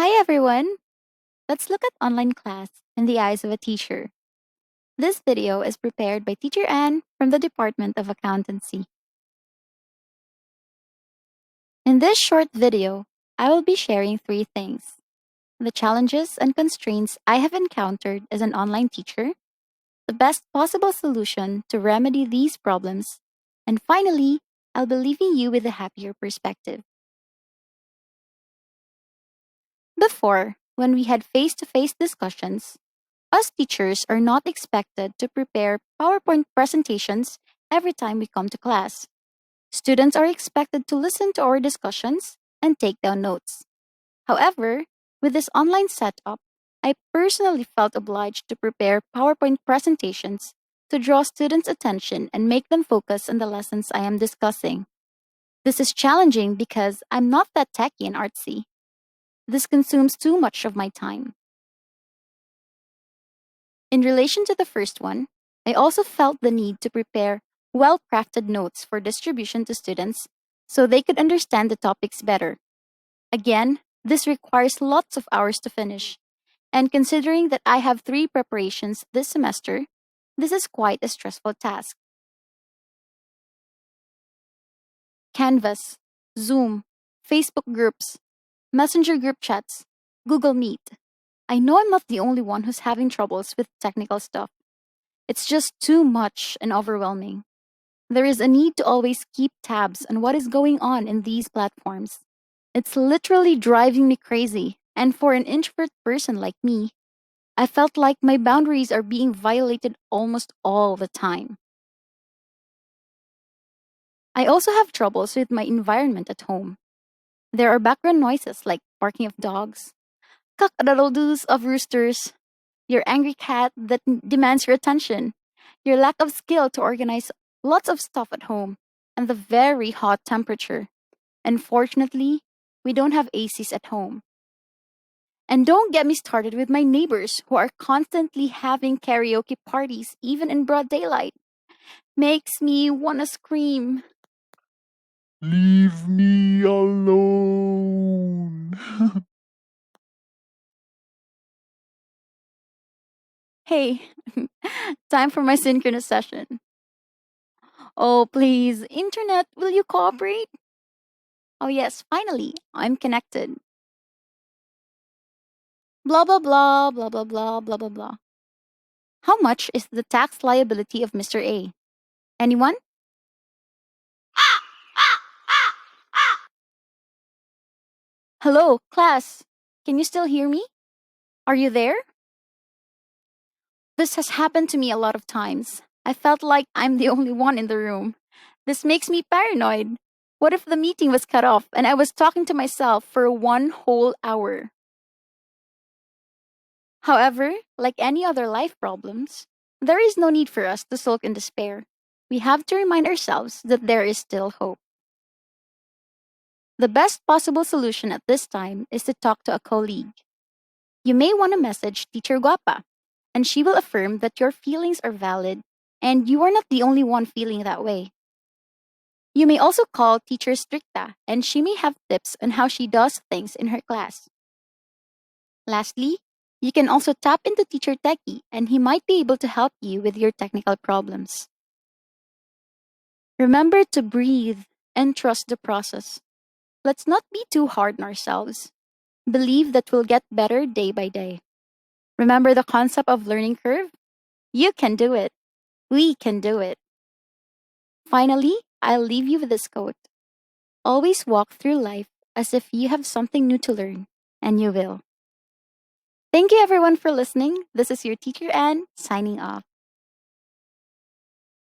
Hi everyone! Let's look at online class in the eyes of a teacher. This video is prepared by Teacher Anne from the Department of Accountancy. In this short video, I will be sharing three things: the challenges and constraints I have encountered as an online teacher, the best possible solution to remedy these problems, and finally, I'll be leaving you with a happier perspective. Before, when we had face-to-face discussions, us teachers are not expected to prepare PowerPoint presentations every time we come to class. Students are expected to listen to our discussions and take down notes. However, with this online setup, I personally felt obliged to prepare PowerPoint presentations to draw students' attention and make them focus on the lessons I am discussing. This is challenging because I'm not that techy and artsy. This consumes too much of my time. In relation to the first one, I also felt the need to prepare well-crafted notes for distribution to students so they could understand the topics better. Again, this requires lots of hours to finish, and considering that I have 3 preparations this semester, this is quite a stressful task. Canvas, Zoom, Facebook groups, Messenger group chats, Google Meet. I know I'm not the only one who's having troubles with technical stuff. It's just too much and overwhelming. There is a need to always keep tabs on what is going on in these platforms. It's literally driving me crazy, and for an introvert person like me, I felt like my boundaries are being violated almost all the time. I also have troubles with my environment at home. There are background noises like barking of dogs, cock-a-doodle-doos of roosters, your angry cat that demands your attention, your lack of skill to organize lots of stuff at home, and the very hot temperature. Unfortunately, we don't have ACs at home. And don't get me started with my neighbors who are constantly having karaoke parties even in broad daylight. Makes me wanna scream. Leave me alone. Hey, time for my synchronous session. Oh, please, internet, will you cooperate? Oh, yes, finally, I'm connected. Blah, blah, blah, blah, blah, blah, blah, blah, blah. How much is the tax liability of Mr. A? Anyone? Hello, class. Can you still hear me? Are you there? This has happened to me a lot of times. I felt like I'm the only one in the room. This makes me paranoid. What if the meeting was cut off and I was talking to myself for 1 whole hour? However, like any other life problems, there is no need for us to sulk in despair. We have to remind ourselves that there is still hope. The best possible solution at this time is to talk to a colleague. You may want to message Teacher Guapa, and she will affirm that your feelings are valid and you are not the only one feeling that way. You may also call Teacher Stricta, and she may have tips on how she does things in her class. Lastly, you can also tap into Teacher Techie, and he might be able to help you with your technical problems. Remember to breathe and trust the process. Let's not be too hard on ourselves. Believe that we'll get better day by day. Remember the concept of learning curve? You can do it. We can do it. Finally, I'll leave you with this quote. Always walk through life as if you have something new to learn, and you will. Thank you everyone for listening. This is your teacher Anne, signing off.